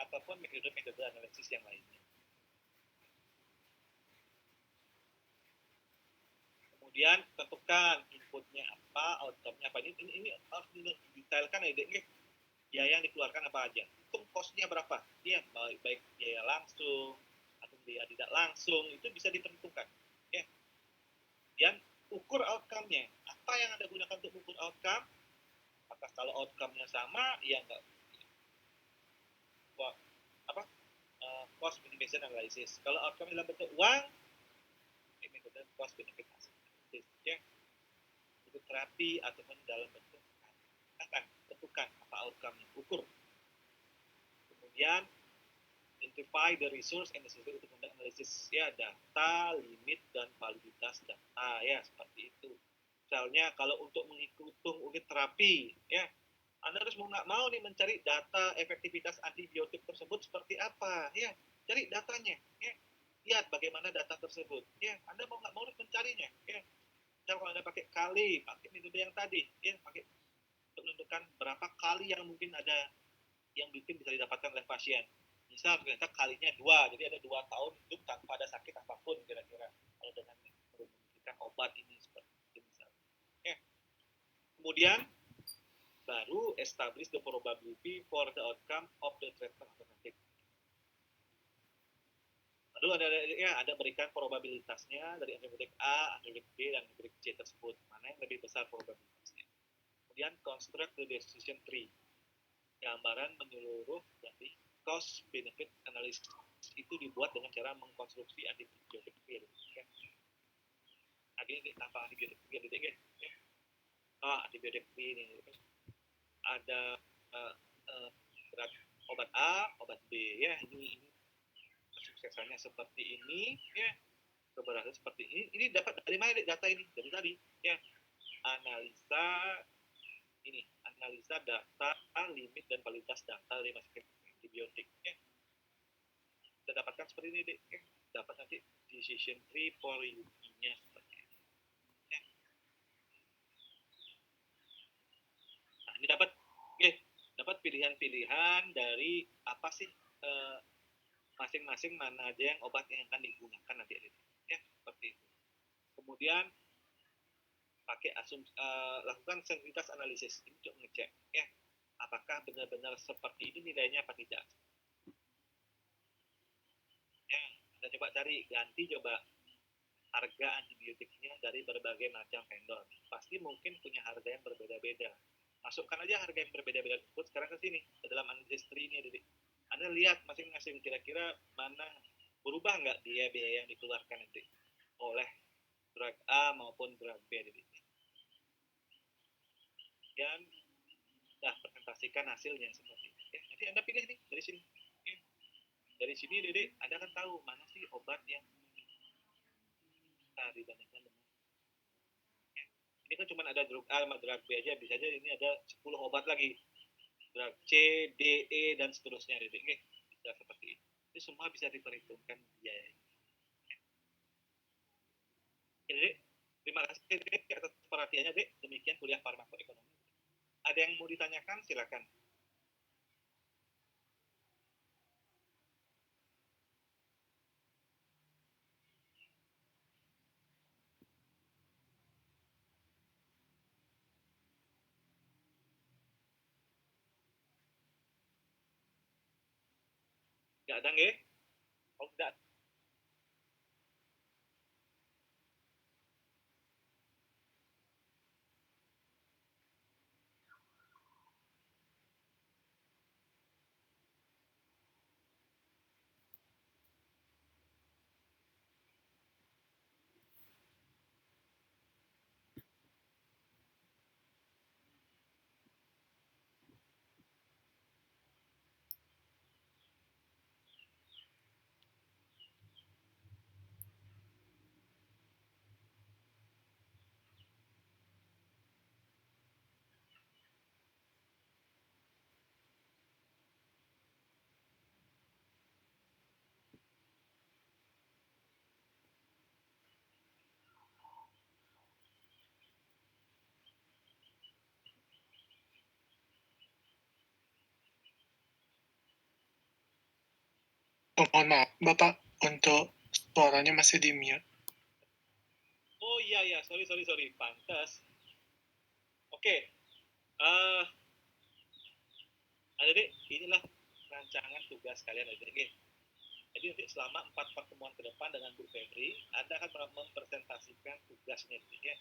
Ataupun metode-metode analisis yang lainnya. Kemudian tentukan inputnya apa, outcome-nya apa. Ini harus didetailkan ya, biaya yang dikeluarkan apa aja. Hitung cost-nya berapa. Ya, baik biaya langsung atau biaya tidak langsung, itu bisa ditentukan. Ya. Kemudian ukur outcome-nya. Apa yang Anda gunakan untuk mengukur outcome? Apakah kalau outcome-nya sama, ya enggak. Cost minimization analysis. Kalau outcome dalam bentuk uang, ini metode cost benefit analysis. Ya. Untuk terapi ataupun dalam bentuk akan tentukan apa outcome-nya, ukur. Kemudian identify the resource and necessary untuk analisis ya, data, limit, dan validitas data ya, seperti itu. Misalnya kalau untuk menghitung unit terapi ya, Anda harus mau nggak mau nih mencari data efektivitas antibiotik tersebut seperti apa ya, cari datanya ya, lihat bagaimana data tersebut ya, Anda mau nggak mau harus mencarinya ya. Kalau Anda pakai metode yang tadi ya, pakai untuk menentukan berapa kali yang mungkin ada yang mungkin bisa didapatkan oleh pasien. Misal ternyata kalinya 2, jadi ada 2 tahun hidup tanpa ada sakit apapun kira-kira kalau dengan memberikan obat ini seperti itu misalnya. Ya. Kemudian baru establish the probability for the outcome of the treatment alternative. Lalu ada berikan probabilitasnya dari antibiotik A, antibiotik B, dan antibiotik C tersebut. Mana yang lebih besar probabilitasnya. Kemudian construct the decision tree. Gambaran menyeluruh dari cost benefit analysis itu dibuat dengan cara mengkonstruksi antibiotik B. Ini tanpa antibiotik B gitu ya. Antibiotik B ini ada obat A, obat B ya. Ini kesuksesannya seperti ini ya. Keberhasilan seperti ini. Ini dapat dari mana data ini? Dari tadi ya. Analisa data, limit dan kualitas data dari masing-masing antibiotik ya. Kita dapatkan seperti ini deh. Ya. Dapat nanti decision tree for UP-nya seperti ini. Ya. Nah, ini dapat pilihan-pilihan dari apa sih masing-masing mana aja yang obat yang akan digunakan nanti ya seperti itu. Kemudian pakai lakukan sensitivitas analisis ini untuk mengecek ya apakah benar-benar seperti ini nilainya apa tidak. Ya, kita coba cari ganti coba harga antibiotiknya dari berbagai macam vendor. Pasti mungkin punya harga yang berbeda-beda. Masukkan aja harga yang berbeda-beda tersebut sekarang ke sini ke dalam analisis tree ini. Jadi Anda lihat masing-masing kira-kira mana berubah nggak biaya yang dikeluarkan nanti oleh drug A maupun drug B. Dan presentasikan hasilnya seperti ini. Ya, nanti Anda pilih nih dari sini. Ya. Dari sini, Dede, Anda kan tahu mana sih obat yang dibandingkan dengan. Ya. Ini kan cuma ada drug A sama drug B aja, bisa aja ini ada 10 obat lagi. Drug C, D, E, dan seterusnya, Dede. Bisa seperti ini. Ini semua bisa diperhitungkan biaya. Ya. Dede, terima kasih Dede atas perhatiannya, Dede. Demikian kuliah farmakoekonomi. Ada yang mau ditanyakan, silakan. Nggak ada nggih? Oh, enggak. Mohon maaf, Bapak, untuk suaranya masih di mute. Oh iya, sorry. Pantas. Oke. Adik, inilah rancangan tugas kalian, adik. Jadi nanti selama 4 pertemuan ke depan dengan Bu Febri, Anda akan mempresentasikan tugasnya, adik.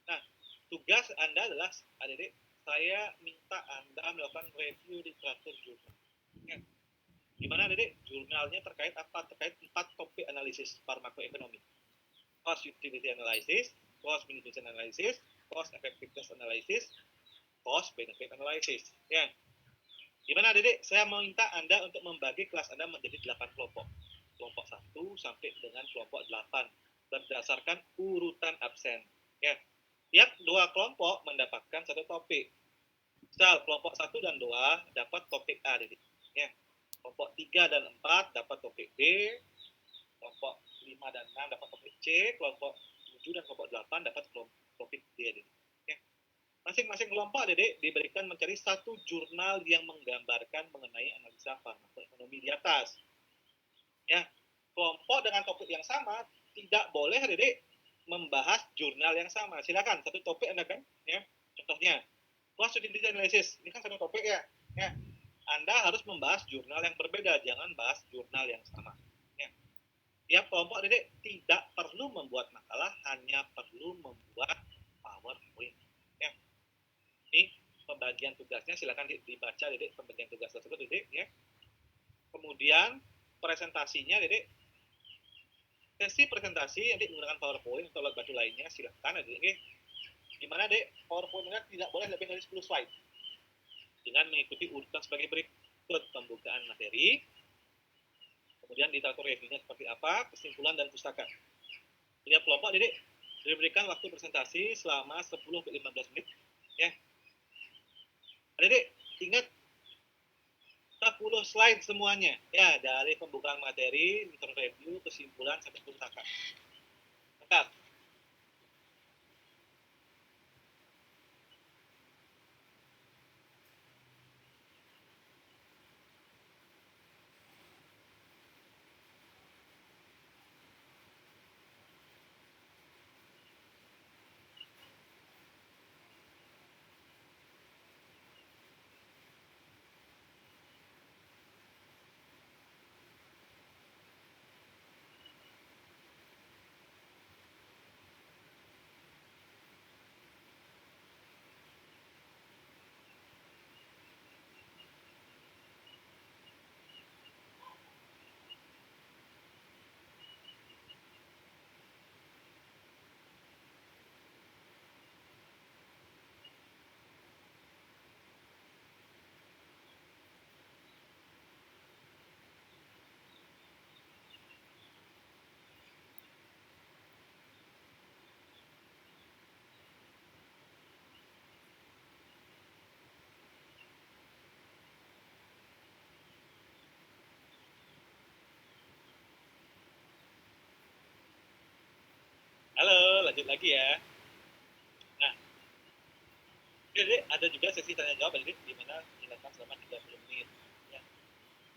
Nah, tugas Anda adalah, adik, saya minta Anda melakukan review literatur jurnal. Ya. Gimana, adik? Jurnalnya terkait apa? Terkait 4 topik analisis farmakoekonomi. Cost utility analysis, cost benefit analysis, cost effectiveness analysis, cost benefit analysis. Ya. Gimana, Dedek? Saya mau minta Anda untuk membagi kelas Anda menjadi 8 kelompok. Kelompok 1 sampai dengan kelompok 8 berdasarkan urutan absen. Ya. Tiap 2 kelompok mendapatkan satu topik. Misal kelompok 1 dan 2 dapat topik A, Dedek. Ya. Kelompok 3 dan 4 dapat topik B, kelompok 5 dan 6 dapat topik C, kelompok 7 dan kelompok 8 dapat topik D. Ya. Masing-masing kelompok, Dedek, diberikan mencari satu jurnal yang menggambarkan mengenai analisa farmakoekonomi di atas. Ya. Kelompok dengan topik yang sama tidak boleh, Dedek, membahas jurnal yang sama. Silakan, satu topik Anda kan, ya. Contohnya, Bahas studi analisis. Ini kan satu topik ya. Ya. Anda harus membahas jurnal yang berbeda, jangan bahas jurnal yang sama. Ya. Tiap kelompok Dedek tidak perlu membuat makalah, hanya perlu membuat PowerPoint. Ya. Ini pembagian tugasnya, silakan dibaca Dedek pembagian tugas tersebut Dedek ya. Kemudian presentasinya Dedek, sesi presentasi nanti menggunakan PowerPoint atau alat bantu lainnya, silakan Dedek. Di mana Dedek PowerPoint-nya tidak boleh lebih dari 10 slide. Dengan mengikuti urutan sebagai berikut: pembukaan materi, kemudian literatur reviewnya seperti apa, kesimpulan dan pustaka. Tiap kelompok Dedek diberikan waktu presentasi selama 10-15 menit ya. Dedek ingat 10 slide semuanya ya, dari pembukaan materi, literatur review, kesimpulan sampai pustaka. Lengkap. Halo, lanjut lagi ya. Nah, Dedek ada juga sesi tanya jawab Dedek di mana dilakukan selama 30 menit. Ya.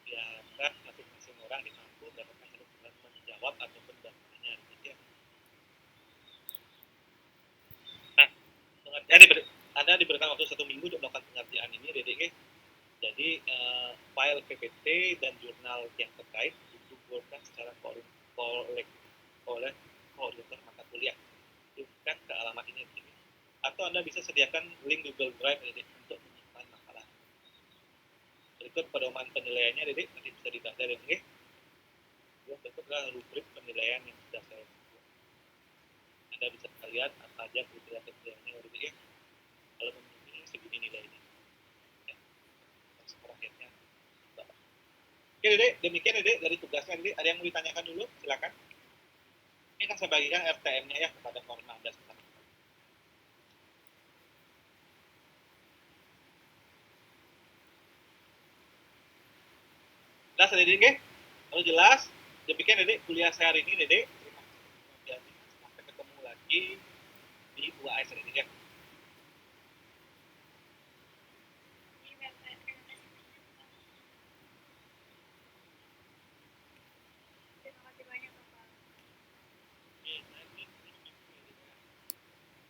Biarkan masing-masing orang mampu mendapatkan kesempatan menjawab ataupun bertanya gitu ya. Nah, pengertian Anda diberikan waktu 1 minggu untuk melakukan pengertian ini Dedek. Jadi file PPT dan jurnal yang terkait dikumpulkan secara kolektif oleh koordinator mata kuliah. Kirimkan ke alamat ini. Atau Anda bisa sediakan link Google Drive Dedek untuk menyimpan makalah. Berikut pedoman penilaiannya Dedek, nanti bisa dibaca Dedek. Berikut adalah rubrik penilaian yang sudah saya buat. Anda bisa lihat apa aja kriteria penilaiannya Dedek. Kalau memenuhi segini nilainya. Ya. Terakhirnya. Oke Dedek, demikian Dedek dari tugasnya Dedek. Ada yang mau ditanyakan dulu? Silakan. Ini kan saya bagikan RTM-nya ya kepada form Anda sekarang. Jelas Dedek? Kalau jelas, demikian Dedek kuliah saya hari ini Dedek.